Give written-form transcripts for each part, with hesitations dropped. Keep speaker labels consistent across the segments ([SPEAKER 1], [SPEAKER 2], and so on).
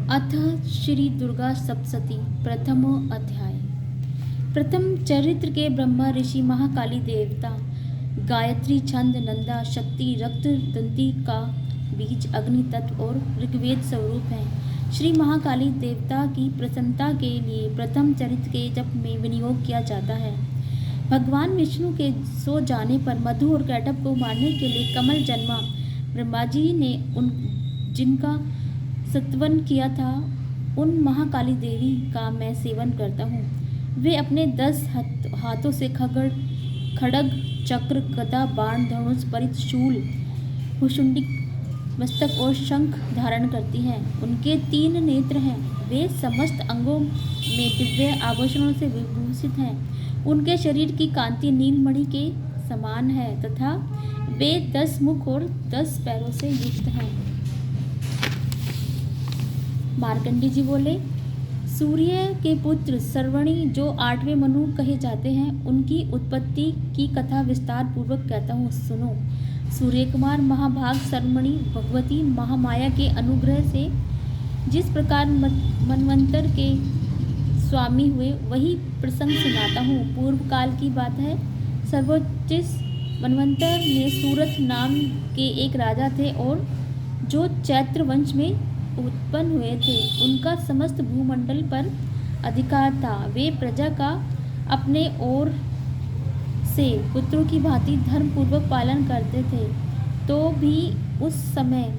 [SPEAKER 1] अथ श्री दुर्गा सप्तशती प्रथमो अध्याय। प्रथम चरित्र के ब्रह्मा ऋषि महाकाली देवता गायत्री छंद नंदा शक्ति रक्त दंती का बीज अग्नि तत्व और ऋग्वेद स्वरूप हैं। श्री महाकाली देवता की प्रसन्नता के लिए प्रथम चरित्र के जप में विनियोग किया जाता है। भगवान विष्णु के सो जाने पर मधु और कैटभ को मारने के लिए कमल जन्मा। ब्रह्मा जी ने जिनका सत्वन किया था उन महाकाली देवी का मैं सेवन करता हूँ। वे अपने 10 हाथों से खड़ग चक्र गदा बाण धनुष परित शूल भुशुंडी मस्तक और शंख धारण करती हैं। उनके 3 नेत्र हैं। वे समस्त अंगों में दिव्य आभूषणों से विभूषित हैं। उनके शरीर की कांति नीलमणि के समान है तथा वे 10 मुख और 10 पैरों से युक्त हैं। मार्कंडी जी बोले, सूर्य के पुत्र सर्वणी जो 8वें मनु कहे जाते हैं, उनकी उत्पत्ति की कथा विस्तार पूर्वक कहता हूँ, सुनो। सूर्य कुमार महाभाग सर्वणी भगवती महामाया के अनुग्रह से जिस प्रकार मनवंतर के स्वामी हुए वही प्रसंग सुनाता हूँ। पूर्व काल की बात है। सर्वोच्च मनवंतर में सूरत नाम के एक राजा थे और जो चैत्र वंश में उत्पन्न हुए थे। उनका समस्त भूमंडल पर अधिकार था। वे प्रजा का अपने ओर से पुत्रों की भांति धर्मपूर्वक पालन करते थे। तो भी उस समय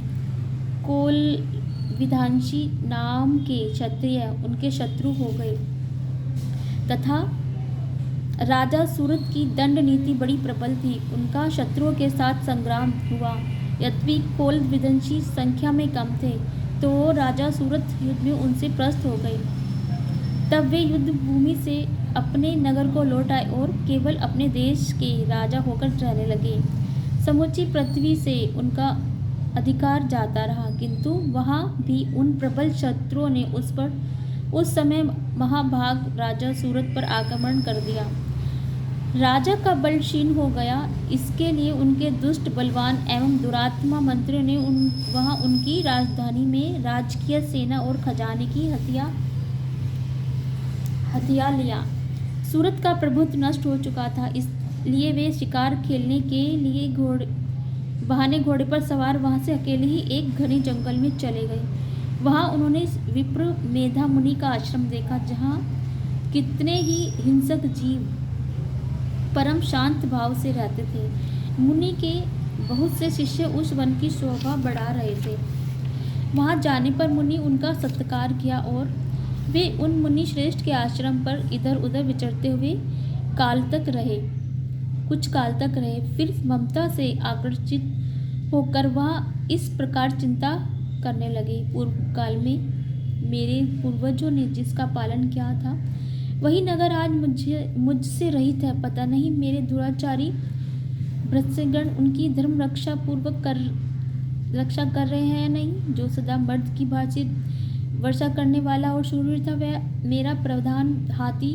[SPEAKER 1] कोल विधांशी नाम के क्षत्रिय उनके शत्रु हो गए तथा राजा सूरत की दंड नीति बड़ी प्रबल थी। उनका शत्रुओं के साथ संग्राम हुआ। यद्यपि कोल विधांशी संख्या में कम थे तो राजा सूरत युद्ध में उनसे परास्त हो गए। तब वे युद्ध भूमि से अपने नगर को लौट आए और केवल अपने देश के राजा होकर रहने लगे। समूची पृथ्वी से उनका अधिकार जाता रहा, किंतु वहाँ भी उन प्रबल शत्रुओं ने उस समय महाभाग राजा सूरत पर आक्रमण कर दिया। राजा का बल क्षीण हो गया। इसके लिए उनके दुष्ट बलवान एवं दुरात्मा मंत्रियों ने वहाँ उनकी राजधानी में राजकीय सेना और खजाने की हथिया लिया। सूरत का प्रभुत्व नष्ट हो चुका था। इसलिए वे शिकार खेलने के लिए बहाने घोड़े पर सवार वहाँ से अकेले ही एक घने जंगल में चले गए। वहाँ उन्होंने विप्र मेधा मुनि का आश्रम देखा, जहाँ कितने ही हिंसक जीव परम शांत भाव से रहते थे। मुनि के बहुत से शिष्य उस वन की शोभा बढ़ा रहे थे। वहां जाने पर मुनि उनका सत्कार किया और वे उन मुनि श्रेष्ठ के आश्रम पर इधर उधर विचरते हुए कुछ काल तक रहे। फिर ममता से आकर्षित होकर वह इस प्रकार चिंता करने लगे, पूर्व काल में मेरे पूर्वजों ने जिसका पालन किया था वही नगर आज मुझसे रहित है। पता नहीं मेरे दुराचारी भृत्यगण उनकी धर्म रक्षा कर रहे हैं या नहीं। जो सदा मर्द की भांति वर्षा करने वाला और शूरवीर था, वह मेरा प्रधान हाथी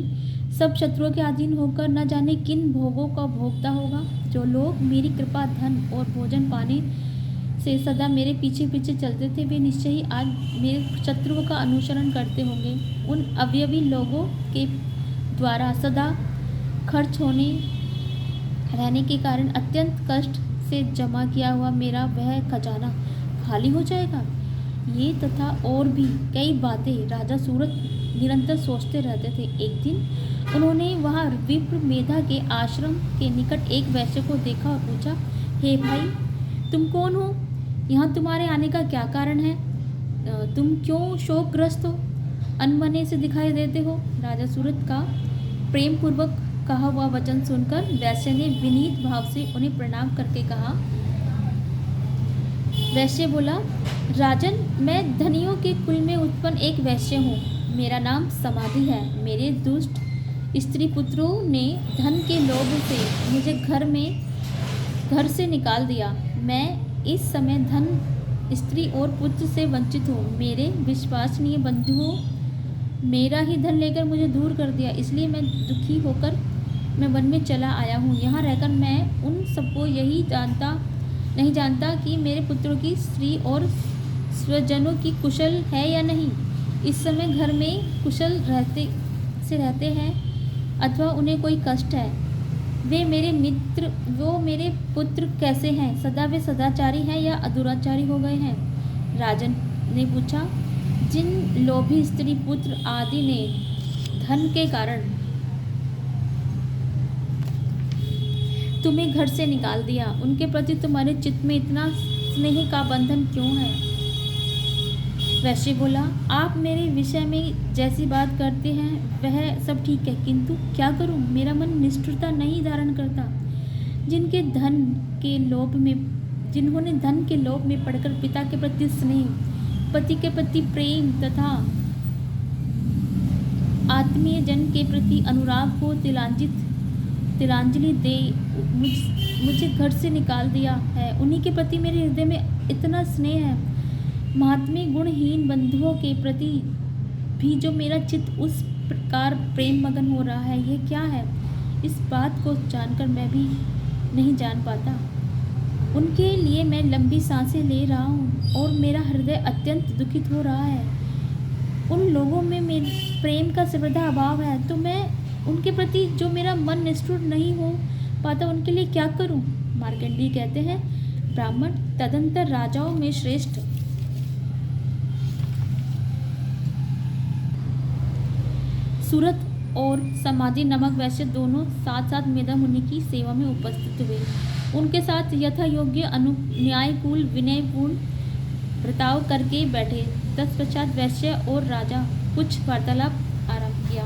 [SPEAKER 1] सब शत्रुओं के अधीन होकर न जाने किन भोगों का भोगता होगा। जो लोग मेरी कृपा धन और भोजन पाने से सदा मेरे पीछे पीछे चलते थे, वे निश्चय ही आज मेरे शत्रुओं का अनुसरण करते होंगे। उन अवयवी लोगों के द्वारा सदा खर्च रहने के कारण अत्यंत कष्ट से जमा किया हुआ मेरा वह खजाना खाली हो जाएगा। ये तथा और भी कई बातें राजा सूरत निरंतर सोचते रहते थे। एक दिन उन्होंने वहाँ विप्र मेधा के आश्रम के निकट एक वैश्य को देखा और पूछा, हे भाई, तुम कौन हो? यहाँ तुम्हारे आने का क्या कारण है? तुम क्यों शोकग्रस्त हो, अनमने से दिखाई देते हो? राजा सूरत का प्रेम पूर्वक कहा हुआ वचन सुनकर वैश्य ने विनीत भाव से उन्हें प्रणाम करके कहा। वैश्य बोला, राजन, मैं धनियों के कुल में उत्पन्न एक वैश्य हूँ। मेरा नाम समाधि है। मेरे दुष्ट स्त्री पुत्रों ने धन के लोभ से मुझे घर से निकाल दिया। मैं इस समय धन, स्त्री और पुत्र से वंचित हूँ। मेरे विश्वसनीय बंधुओं मेरा ही धन लेकर मुझे दूर कर दिया। इसलिए मैं दुखी होकर मैं वन में चला आया हूँ। यहाँ रहकर मैं उन सबको नहीं जानता कि मेरे पुत्रों की स्त्री और स्वजनों की कुशल है या नहीं, इस समय घर में कुशल रहते हैं अथवा उन्हें कोई कष्ट है। वो मेरे पुत्र कैसे हैं, सदा वे सदाचारी हैं या अदुराचारी हो गए हैं? राजन ने पूछा। जिन लोभी स्त्री पुत्र आदि ने धन के कारण तुम्हें घर से निकाल दिया, उनके प्रति तुम्हारे चित्त में इतना स्नेह का बंधन क्यों है? वैश्य बोला, आप मेरे विषय में जैसी बात करते हैं वह सब ठीक है, किंतु क्या करूं, मेरा मन निष्ठुरता नहीं धारण करता। जिन्होंने धन के लोभ में पड़कर पिता के प्रति स्नेह, पति के प्रति प्रेम तथा आत्मीय जन के प्रति अनुराग को तिलांजलि दे मुझे घर से निकाल दिया है, उन्हीं के प्रति मेरे हृदय में इतना स्नेह है। महात्म्य गुणहीन बंधुओं के प्रति भी जो मेरा चित्त उस प्रकार प्रेम मगन हो रहा है, यह क्या है? इस बात को जानकर मैं भी नहीं जान पाता। उनके लिए मैं लंबी सांसें ले रहा हूँ और मेरा हृदय अत्यंत दुखित हो रहा है। उन लोगों में मेरे प्रेम का सर्वथा अभाव है, तो मैं उनके प्रति जो मेरा मन निष्ठुर नहीं हो पाता, उनके लिए क्या करूं? मार्कंडेय कहते हैं, ब्राह्मण तदंतर राजाओं में श्रेष्ठ सूरत और समाधि नमक वैश्य दोनों साथ साथ मेधा मुनि की सेवा में उपस्थित हुए। उनके साथ यथा योग्य न्यायकूल विनयपूर्ण बर्ताव करके बैठे। तत्पश्चात वैश्य और राजा कुछ वार्तालाप आरंभ किया।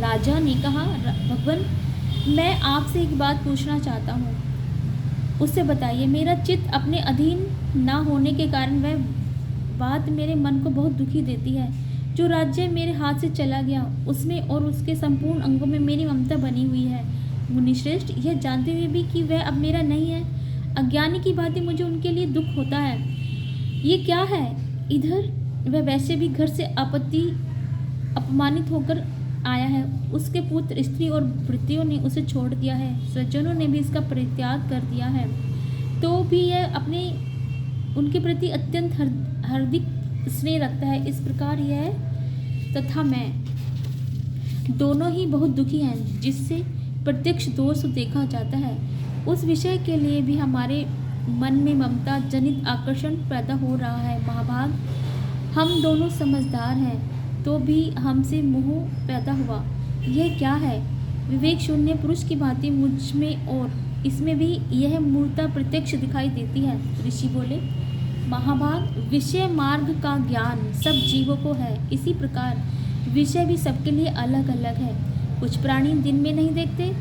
[SPEAKER 1] राजा ने कहा, भगवान, मैं आपसे एक बात पूछना चाहता हूँ, उससे बताइए। मेरा चित्त अपने अधीन ना होने के कारण वह बात मेरे मन को बहुत दुखी देती है। जो राज्य मेरे हाथ से चला गया, उसमें और उसके संपूर्ण अंगों में मेरी ममता बनी हुई है। मुनिश्रेष्ठ, यह जानते हुए भी कि वह अब मेरा नहीं है, अज्ञानी की भांति मुझे उनके लिए दुख होता है। ये क्या है? इधर वह वैसे भी घर से अपमानित होकर आया है, उसके पुत्र स्त्री और भृत्यों ने उसे छोड़ दिया है, स्वजनों ने भी इसका परित्याग कर दिया है, तो भी यह उनके प्रति अत्यंत हार्दिक स्नेह रखता है। इस प्रकार यह तथा मैं दोनों ही बहुत दुखी हैं, जिससे प्रत्यक्ष दोष देखा जाता है। उस विषय के लिए भी हमारे मन में ममता जनित आकर्षण पैदा हो रहा है। महाभाग, हम दोनों समझदार हैं, तो भी हमसे मोह पैदा हुआ। यह क्या है? विवेक शून्य पुरुष की भांति मुझ में और इसमें भी यह मूर्ता प्रत्यक्ष दिखाई देती है। ऋषि बोले, महाभाग, विषय मार्ग का ज्ञान सब जीवों को है, इसी प्रकार विषय भी सबके लिए अलग अलग है। कुछ प्राणी दिन में नहीं देखते,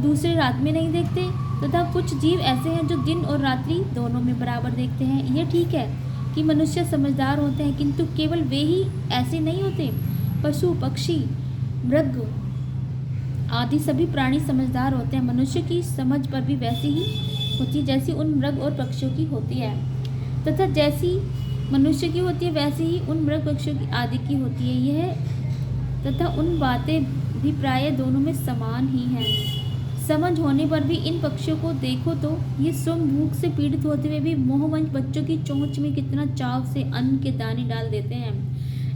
[SPEAKER 1] दूसरे रात में नहीं देखते, तथा कुछ जीव ऐसे हैं जो दिन और रात्रि दोनों में बराबर देखते हैं। यह ठीक है कि मनुष्य समझदार होते हैं, किंतु केवल वे ही ऐसे नहीं होते। पशु, पक्षी, मृग आदि सभी प्राणी समझदार होते हैं। मनुष्य की समझ पर भी वैसी ही होती जैसी उन मृग और पक्षियों की होती है, तथा जैसी मनुष्य की होती है वैसी ही उन मृग पक्षियों की आदि की होती है। यह तथा उन बातें भी प्राय दोनों में समान ही हैं। समझ होने पर भी इन पक्षियों को देखो तो ये स्वयं भूख से पीड़ित होते हुए भी मोहवंश बच्चों की चोंच में कितना चाव से अन्न के दाने डाल देते हैं।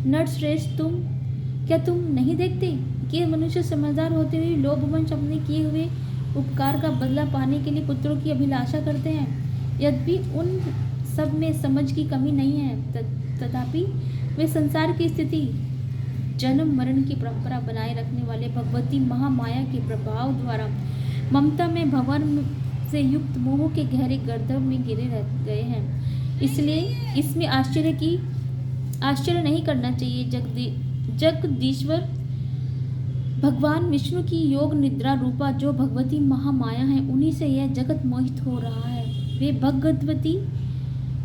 [SPEAKER 1] नरश्रेष्ठ, क्या तुम नहीं देखते कि मनुष्य समझदार होते हुए लोभवंश अपने किए हुए उपकार का बदला पाने के लिए पुत्रों की अभिलाषा करते हैं? यद्यपि उन सब में समझ की कमी नहीं है, तथापि वे संसार की स्थिति, जन्म मरण की परंपरा बनाए रखने वाले भगवती महामाया के प्रभाव द्वारा ममता में भंवर से युक्त मोह के गहरे गर्दभ में गिरे रह गए हैं। इसलिए इसमें आश्चर्य नहीं करना चाहिए। जगदीश्वर भगवान विष्णु की योग निद्रा रूपा जो भगवती महामाया है, उन्हीं से यह जगत मोहित हो रहा है। वे भगवती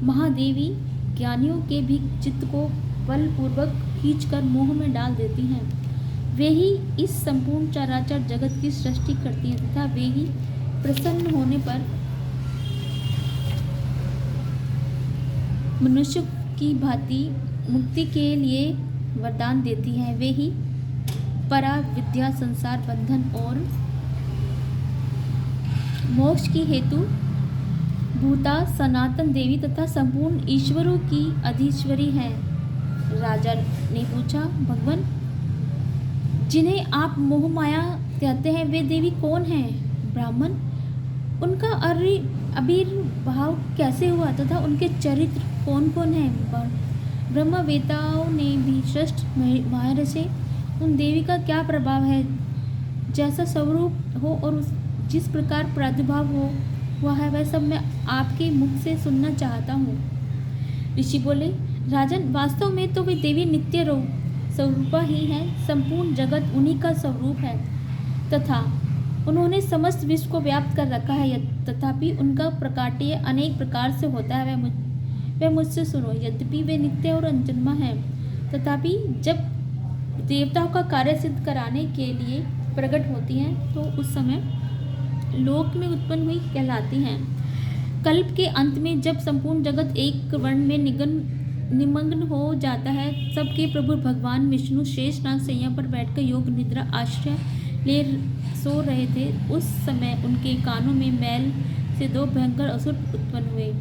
[SPEAKER 1] महादेवी ज्ञानियों के भी चित्त को बलपूर्वक खींचकर मोह में डाल देती हैं। वे ही इस संपूर्ण चराचर जगत की सृष्टि करती हैं, तथा वे ही प्रसन्न होने पर मनुष्य की भांति मुक्ति के लिए वरदान देती हैं। वे ही परा विद्या, संसार बंधन और मोक्ष की हेतु भूता सनातन देवी तथा संपूर्ण ईश्वरों की अधीश्वरी है। राजा ने पूछा, भगवान, जिन्हें आप मोह माया कहते हैं वे देवी कौन हैं? ब्राह्मण, उनका आविर्भाव कैसे हुआ तथा उनके चरित्र कौन कौन हैं? ब्रह्मवेताओं ने भी श्रेष्ठ महर्षि उन देवी का क्या प्रभाव है, जैसा स्वरूप हो और जिस प्रकार प्रादुर्भाव हो हुआ है, वह सब मैं आपके मुख से सुनना चाहता हूँ। ऋषि बोले, राजन, वास्तव में तो वे देवी नित्य स्वरूपा ही है। संपूर्ण जगत उन्हीं का स्वरूप है तथा उन्होंने समस्त विश्व को व्याप्त कर रखा है। तथापि उनका प्रकाट्य अनेक प्रकार से होता है। वह मुझसे सुनो। यद्यपि वे नित्य और अजन्मा है, तथापि जब देवताओं का कार्य सिद्ध कराने के लिए प्रकट होती हैं तो उस समय लोक में उत्पन्न हुई कहलाती हैं। कल्प के अंत में जब संपूर्ण जगत एक वर्ण में निमग्न हो जाता है, सबके प्रभु भगवान विष्णु शेषनाग शैया पर बैठकर योग निद्रा आश्रय ले सो रहे थे। उस समय उनके कानों में मैल से दो भयंकर असुर उत्पन्न हुए,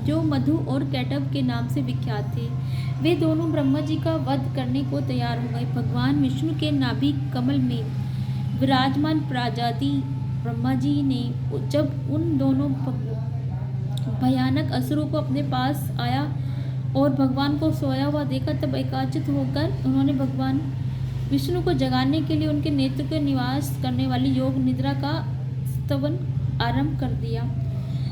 [SPEAKER 1] जो मधु और कैटव के नाम से विख्यात थे। वे दोनों ब्रह्मा जी का वध करने को तैयार हो गए। भगवान विष्णु के नाभि कमल में विराजमान प्रजाति ब्रह्मा जी ने जब उन दोनों भयानक असुरों को अपने पास आया और भगवान को सोया हुआ देखा, तब एकाचित होकर उन्होंने भगवान विष्णु को जगाने के लिए उनके नेत्र के निवास करने वाली योग निद्रा का स्तवन आरंभ कर दिया,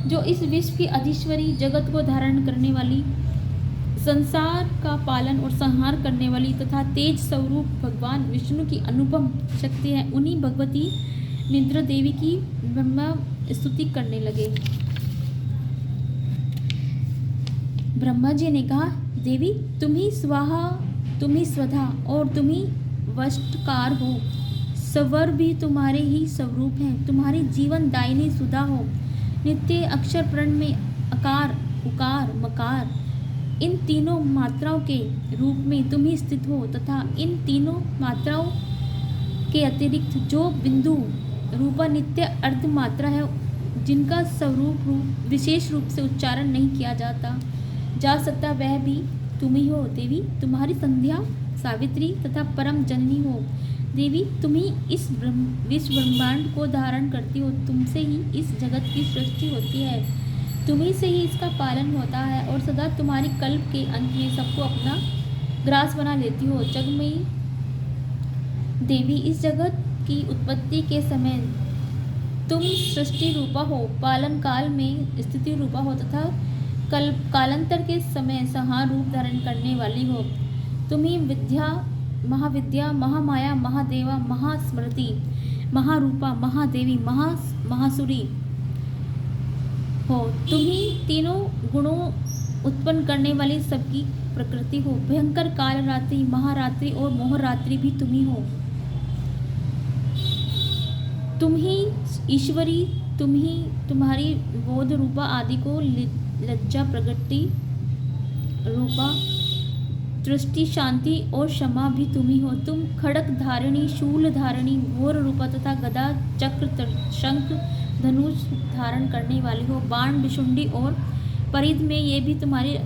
[SPEAKER 1] जो इस विश्व की अधीश्वरी, जगत को धारण करने वाली, संसार का पालन और संहार करने वाली तथा तेज स्वरूप भगवान विष्णु की अनुपम शक्ति है। उन्हीं भगवती निद्रा देवी की ब्रह्मा स्तुति करने लगे। ब्रह्मा जी ने कहा, देवी, तुम ही स्वाहा, तुम ही स्वधा और तुम ही वष्टकार हो। स्वर भी तुम्हारे ही स्वरूप हैं। तुम्हारी जीवन दायिनी सुधा हो। नित्य अक्षर प्रण में अकार, उकार, मकार, इन तीनों मात्राओं के रूप में तुम ही स्थित हो तथा इन तीनों मात्राओं के अतिरिक्त जो बिंदु रूपा नित्य अर्ध मात्रा है, जिनका स्वरूप विशेष रूप से उच्चारण नहीं किया जा सकता, वह भी तुम ही हो। देवी, तुम्हारी संध्या सावित्री तथा परम जननी हो। देवी, तुम ही इस विश्व ब्रह्मांड को धारण करती हो। तुमसे ही इस जगत की सृष्टि होती है। तुम्ही से ही इसका पालन होता है और सदा तुम्हारी कल्प के अंत में सबको अपना ग्रास बना लेती हो। जगमयी देवी, इस जगत की उत्पत्ति के समय तुम सृष्टि रूपा हो, पालन काल में स्थिति रूपा हो तथा कालांतर के समय संहार रूप धारण करने वाली हो। तुम ही विद्या, महाविद्या, महामाया, महादेवा, महास्मृति, महारूपा, महादेवी, महासुरी हो। तुम ही तीनों गुणों उत्पन्न करने वाली सबकी प्रकृति हो। भयंकर काल रात्रि, महारात्रि और मोहरात्रि भी तुम ही हो। तुम ही ईश्वरी, तुम ही तुम्हारी बोध रूपा आदि को लज्जा, प्रगति रूपा, दृष्टि, शांति और क्षमा भी तुम ही हो। तुम खड़क धारिणी, शूल धारिणी, घोर रूपा तथा गदा, चक्र, शंख, धनुष धारण करने वाली हो। बाण, विशुंडी और परिध में ये भी तुम्हारे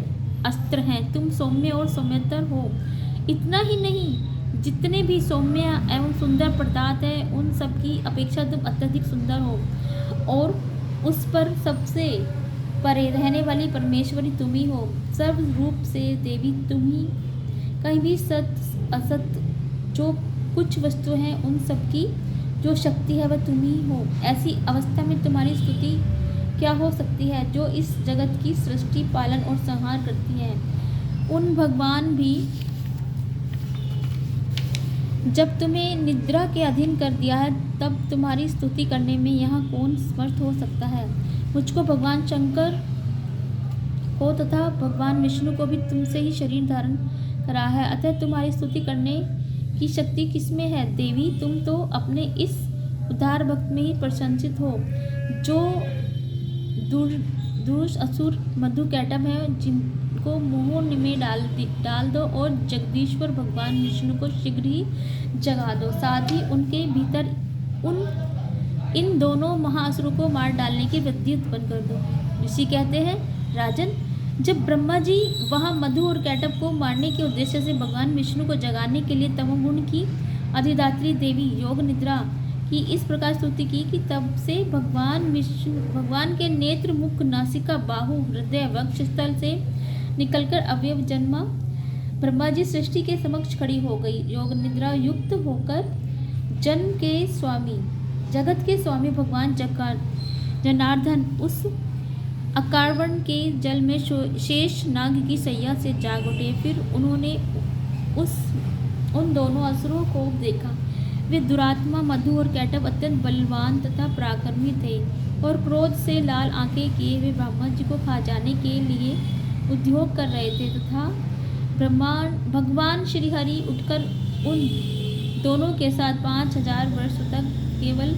[SPEAKER 1] अस्त्र हैं। तुम सौम्य और सौम्यतर हो। इतना ही नहीं, जितने भी सौम्य एवं सुंदर पदार्थ हैं, उन सब की अपेक्षा तुम अत्यधिक सुंदर हो और उस पर सबसे परे रहने वाली परमेश्वरी तुम ही हो। सर्व रूप से देवी तुम ही, कहीं भी सत असत जो कुछ वस्तु हैं, उन सब की जो शक्ति है वह तुम ही हो। ऐसी अवस्था में तुम्हारी स्तुति क्या हो सकती है, जो इस जगत की सृष्टि, पालन और संहार करती है। उन भगवान भी जब तुम्हें निद्रा के अधीन कर दिया है, तब तुम्हारी स्तुति करने में यहाँ कौन समर्थ हो सकता है। मुझको भगवान शंकर को तथा भगवान विष्णु को भी तुमसे ही शरीर धारण करा है, अतः तुम्हारी स्तुति करने की शक्ति किसमें है। देवी, तुम तो अपने इस उदार भक्त में ही प्रशंसित हो, जो दुरुष असुर मधु कैटभ है, जिनको मोह में डाल दो और जगदीश्वर भगवान विष्णु को शीघ्र ही जगा दो। साथ ही उनके भीतर इन दोनों महाअसुरों को मार डालने की वृद्धि उत्पन्न कर दो। ऋषि कहते हैं, राजन, जब ब्रह्मा जी वहाँ मधु और कैटभ को मारने के उद्देश्य से भगवान विष्णु को जगाने के लिए तमोगुण की अधिदात्री देवी योग निद्रा की इस प्रकार स्तुति की कि तब से भगवान के नेत्र, मुख, नासिका, बाहु, हृदय, वक्ष स्थल से निकलकर अवयव जन्मा। ब्रह्मा जी सृष्टि के समक्ष खड़ी हो गई। योग निद्रा युक्त होकर जगत के स्वामी भगवान जनार्दन उस अकारवण के जल में शेष नाग की सैया से जाग उठे। फिर उन्होंने उन दोनों असुरों को देखा। वे दुरात्मा मधु और कैटभ अत्यंत बलवान तथा पराक्रमी थे और क्रोध से लाल आंखें किए वे ब्रह्मा जी को खा जाने के लिए उद्योग कर रहे थे तथा भगवान श्रीहरि उठकर उन दोनों के साथ 5000 वर्ष तक केवल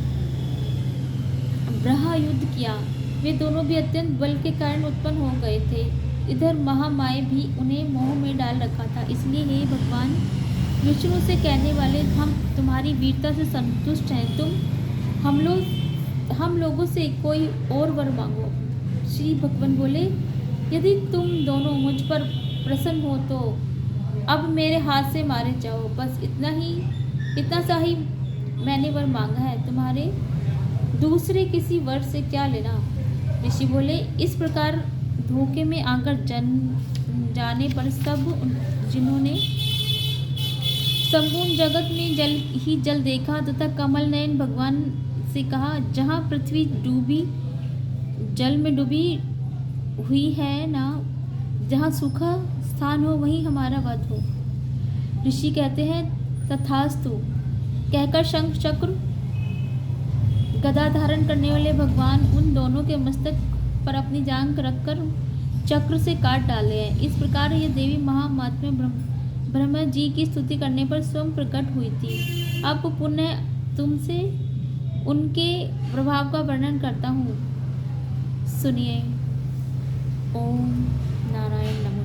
[SPEAKER 1] ब्रह्म युद्ध किया। वे दोनों भी अत्यंत बल के कारण उत्पन्न हो गए थे। इधर महामाया भी उन्हें मोह में डाल रखा था। इसलिए हे भगवान विष्णु से कहने वाले, हम तुम्हारी वीरता से संतुष्ट हैं। तुम हम लोगों से कोई और वर मांगो। श्री भगवान बोले, यदि तुम दोनों मुझ पर प्रसन्न हो तो अब मेरे हाथ से मारे जाओ। बस इतना सा ही मैंने वर मांगा है, तुम्हारे दूसरे किसी वर से क्या लेना। ऋषि बोले, इस प्रकार धोखे में आकर जाने पर सब जिन्होंने संपूर्ण जगत में जल देखा तथा कमल नयन भगवान से कहा, जहाँ पृथ्वी जल में डूबी हुई है ना, जहाँ सूखा स्थान हो वहीं हमारा वध हो। ऋषि कहते हैं, तथास्तु कहकर शंख चक्र गदा धारण करने वाले भगवान उन दोनों के मस्तक पर अपनी जांघ रखकर चक्र से काट डाले हैं। इस प्रकार यह देवी महामात्म्य ब्रह्मा जी की स्तुति करने पर स्वयं प्रकट हुई थी। अब पुनः तुमसे उनके प्रभाव का वर्णन करता हूँ, सुनिए। ओम नारायण नमः।